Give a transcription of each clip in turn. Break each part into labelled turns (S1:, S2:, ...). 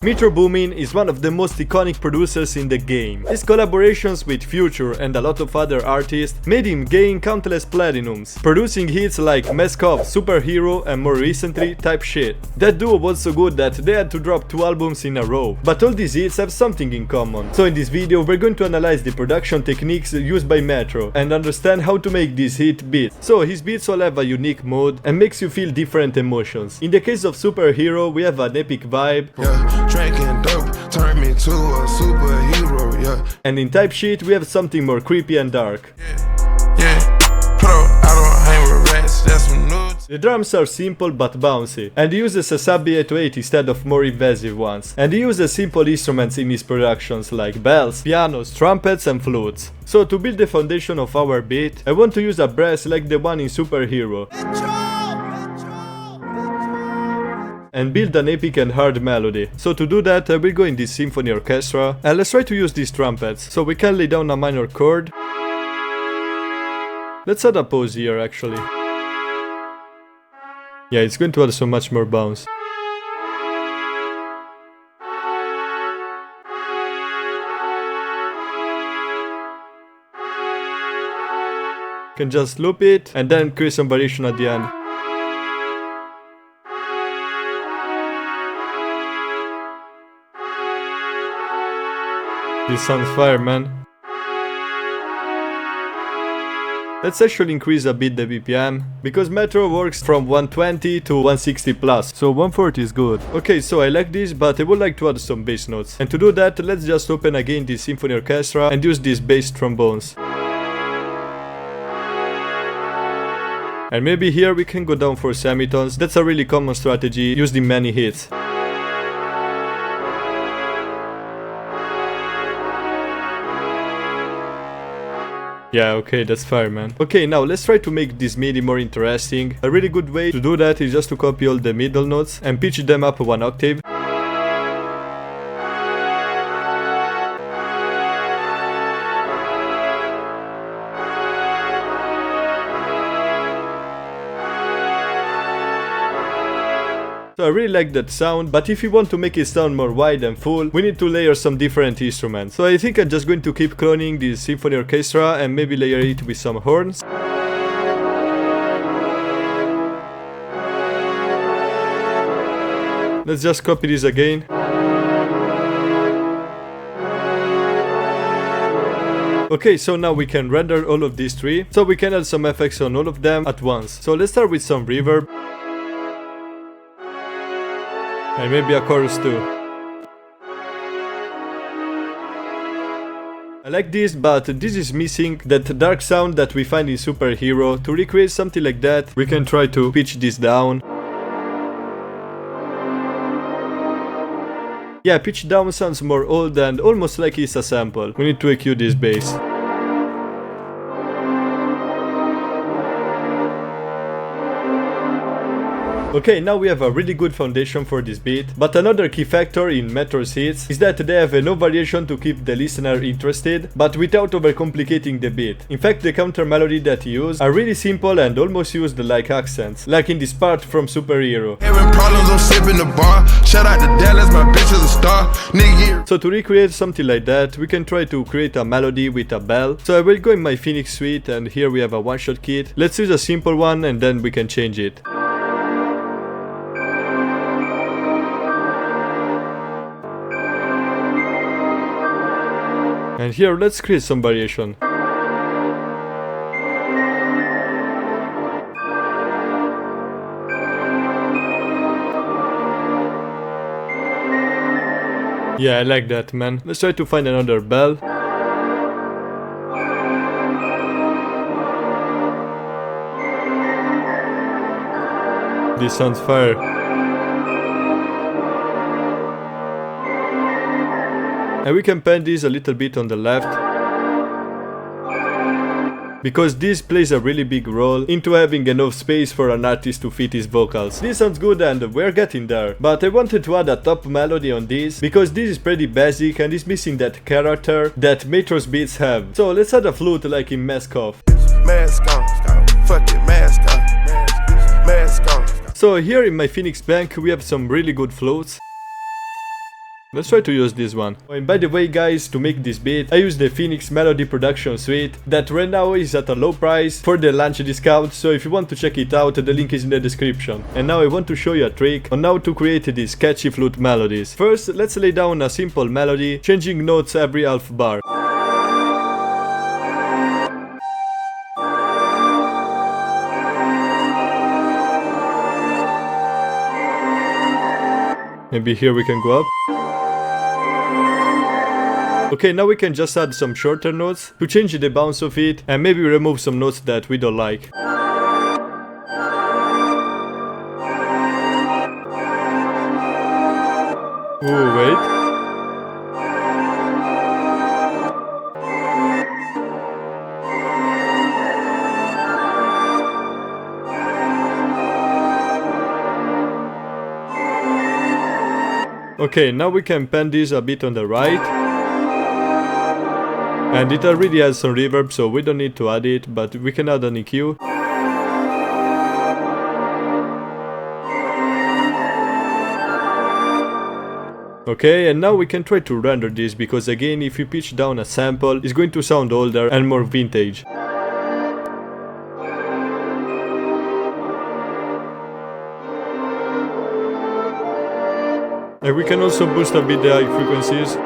S1: Metro Boomin is one of the most iconic producers in the game. His collaborations with Future and a lot of other artists made him gain countless platinums, producing hits like Mask Off, Superhero and more recently Type Shit. That duo was so good that they had to drop 2 albums in a row, but all these hits have something in common. So in this video we're going to analyze the production techniques used by Metro and understand how to make these hit beats. So his beats all have a unique mode and makes you feel different emotions. In the case of Superhero we have an epic vibe.
S2: Drinking dope turned me to a superhero, yeah.
S1: And in Type Shit we have something more creepy and dark.
S2: Put up, I don't hang with rats, that's some nudes.
S1: The drums are simple but bouncy, and he uses a sub 808 instead of more invasive ones. And he uses simple instruments in his productions like bells, pianos, trumpets and flutes. So to build the foundation of our beat, I want to use a brass like the one in Superhero. And build an epic and hard melody. So to do that I will go in this symphony orchestra and let's try to use these trumpets. So we can lay down a minor chord. Let's add a pause here actually. Yeah, it's going to add so much more bounce. Can just loop it and then create some variation at the end. This sounds fire, man. Let's actually increase a bit the BPM, because Metro works from 120 to 160 plus, so 140 is good. Okay, so I like this, but I would like to add some bass notes. And to do that, let's just open again this symphony orchestra and use these bass trombones. And maybe here we can go down for semitones. That's a really common strategy used in many hits. Yeah, okay, that's fire, man. Okay, now let's try to make this MIDI more interesting. A really good way to do that is just to copy all the middle notes and pitch them up 1 octave. So I really like that sound, but if you want to make it sound more wide and full, we need to layer some different instruments. So I think I'm just going to keep cloning this symphony orchestra and maybe layer it with some horns. Let's just copy this again. Okay, so now we can render all of these 3, so we can add some effects on all of them at once. So let's start with some reverb. And maybe a chorus too. I like this, but this is missing that dark sound that we find in Superhero. To recreate something like that, we can try to pitch this down. Yeah, pitch down sounds more old and almost like it's a sample. We need to EQ this bass. Okay, now we have a really good foundation for this beat, but another key factor in Metro's hits is that they have no variation to keep the listener interested, but without overcomplicating the beat. In fact, the counter melody that he used are really simple and almost used like accents, like in this part from Superhero.
S2: Having problems, I'm sipping the bar. Shout out to Dallas, my bitch is a star. Nigga.
S1: So to recreate something like that, we can try to create a melody with a bell. So I will go in my Phoenix suite and here we have a one-shot kit. Let's use a simple one and then we can change it. And here, let's create some variation. Yeah, I like that, man. Let's try to find another bell. This sounds fire. And we can pan this a little bit on the left, because this plays a really big role into having enough space for an artist to fit his vocals. This sounds good and we're getting there, but I wanted to add a top melody on this, because this is pretty basic and is missing that character that Metro's beats have. So let's add a flute like in Mask Off.
S2: Mask on, fuck it, mask on, mask on.
S1: So here in my Phoenix bank we have some really good flutes. Let's try to use this one. Oh, and by the way guys, to make this beat, I use the Phoenix Melody Production Suite that right now is at a low price for the launch discount, so if you want to check it out, the link is in the description. And now I want to show you a trick on how to create these catchy flute melodies. First, let's lay down a simple melody, changing notes every half bar. Maybe here we can go up. Okay, now we can just add some shorter notes to change the bounce of it and maybe remove some notes that we don't like. Ooh, wait. Okay, now we can pan this a bit on the right. And it already has some reverb, so we don't need to add it, but we can add an EQ. Okay, and now we can try to render this, because again, if you pitch down a sample, it's going to sound older and more vintage. And we can also boost a bit the high frequencies.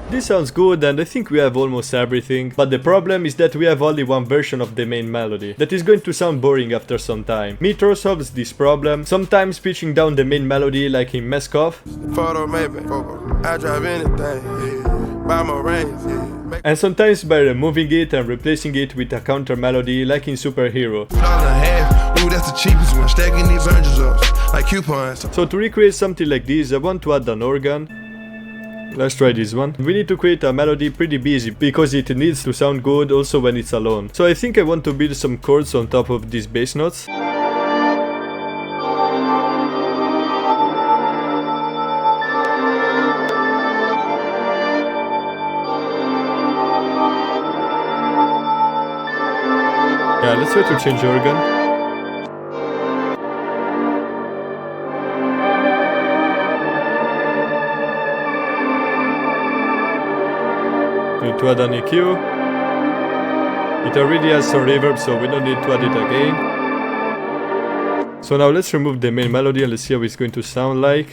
S1: This sounds good, and I think we have almost everything, but the problem is that we have only one version of the main melody that is going to sound boring after some time. Metro solves this problem, sometimes pitching down the main melody like in Mask Off, and sometimes by removing it and replacing it with a counter melody like in Superhero. So to recreate something like this, I want to add an organ. Let's try this one. We need to create a melody pretty busy because it needs to sound good also when it's alone. So I think I want to build some chords on top of these bass notes. Yeah, let's try to change organ. To add an EQ. It already has some reverb, so we don't need to add it again. So now let's remove the main melody and let's see how it's going to sound like.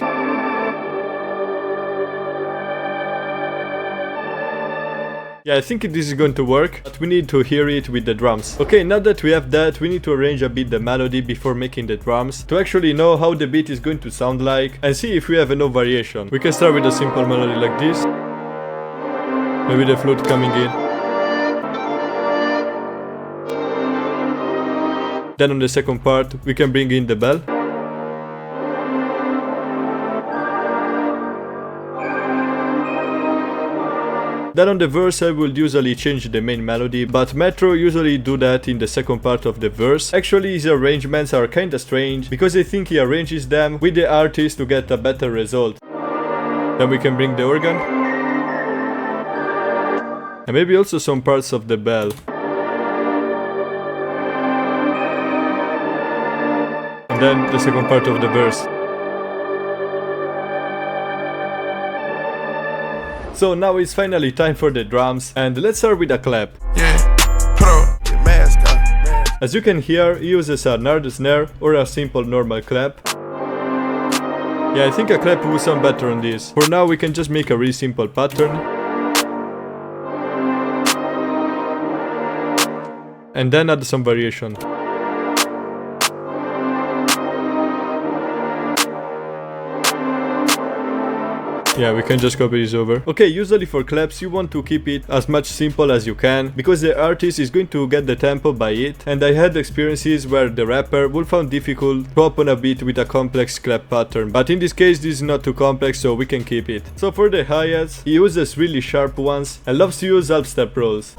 S1: Yeah, I think this is going to work, but we need to hear it with the drums. Okay, now that we have that, we need to arrange a bit the melody before making the drums to actually know how the beat is going to sound like and see if we have enough variation. We can start with a simple melody like this. Maybe the flute coming in. Then on the second part, we can bring in the bell. Then on the verse I will usually change the main melody, but Metro usually do that in the second part of the verse. Actually his arrangements are kinda strange, because I think he arranges them with the artist to get a better result. Then we can bring the organ. And maybe also some parts of the bell. And then the second part of the verse. So now it's finally time for the drums, and let's start with a clap. As you can hear, he uses a nerd snare or a simple normal clap. Yeah, I think a clap will sound better on this. For now we can just make a really simple pattern. And then add some variation. Yeah, we can just copy this over. Okay, usually for claps you want to keep it as much simple as you can, because the artist is going to get the tempo by it, and I had experiences where the rapper would find difficult to open a beat with a complex clap pattern, but in this case this is not too complex, so we can keep it. So for the hi-hats, he uses really sharp ones and loves to use half step rolls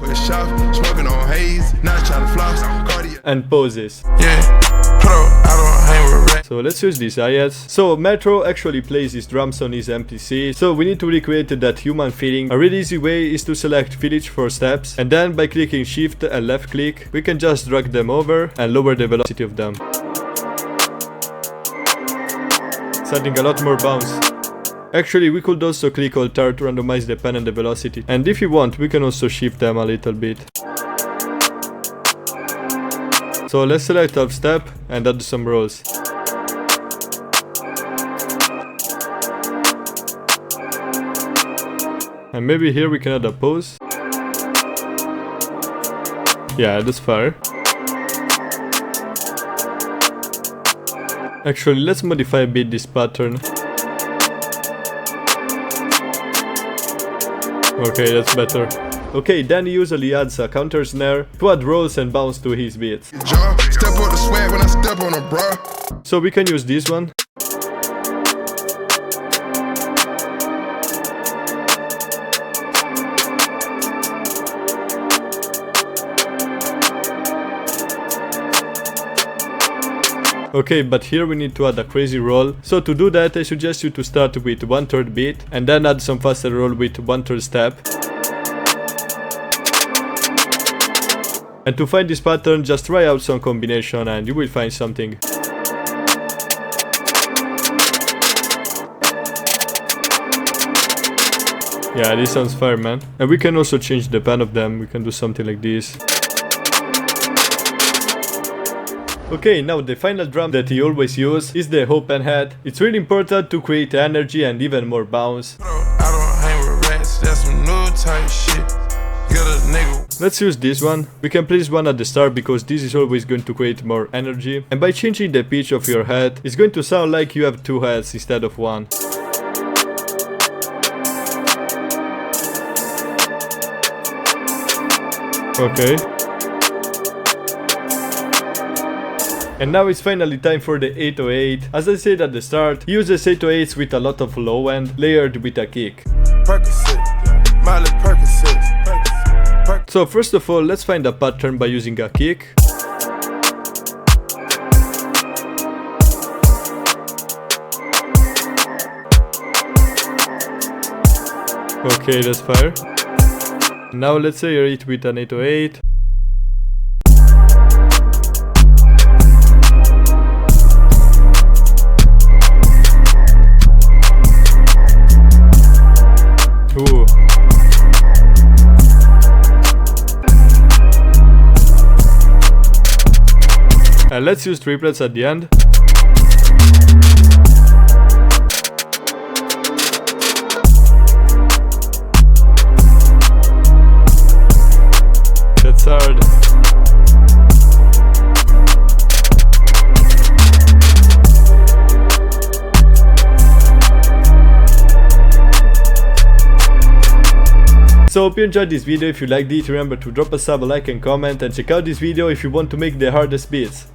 S1: and pauses. So let's use these hi-hats. So Metro actually plays his drums on his MPC, so we need to recreate that human feeling. A really easy way is to select village for steps, and then by clicking shift and left click, we can just drag them over and lower the velocity of them. Something a lot more bounce. Actually, we could also click Alt-R to randomize the pen and the velocity. And if you want, we can also shift them a little bit. So let's select half step and add some rolls. And maybe here we can add a pause. Yeah, that's fair. Actually, let's modify a bit this pattern. Okay, that's better. Okay, then he usually adds a counter snare to add rolls and bounce to his beats.
S2: Step on the swag when I step on a bra.
S1: So we can use this one. Okay, but here we need to add a crazy roll. So to do that, I suggest you to start with 1/3 beat and then add some faster roll with 1/3 step. And to find this pattern, just try out some combination and you will find something. Yeah, this sounds fair, man. And we can also change the pen of them. We can do something like this. Okay, now the final drum that he always uses is the open head. It's really important to create energy and even more bounce.
S2: I don't hang with rats, that's some new type shit. Get a nigga.
S1: Let's use this one. We can place one at the start because this is always going to create more energy. And by changing the pitch of your head, it's going to sound like you have two heads instead of one. Okay. And now it's finally time for the 808. As I said at the start, he uses 808s with a lot of low end, layered with a kick. So first of all, let's find a pattern by using a kick. Okay, that's fair. Now let's layer it with an 808. Ooh. And let's use triplets at the end. That's hard. So hope you enjoyed this video. If you liked it, remember to drop a sub, a like and comment, and check out this video if you want to make the hardest beats.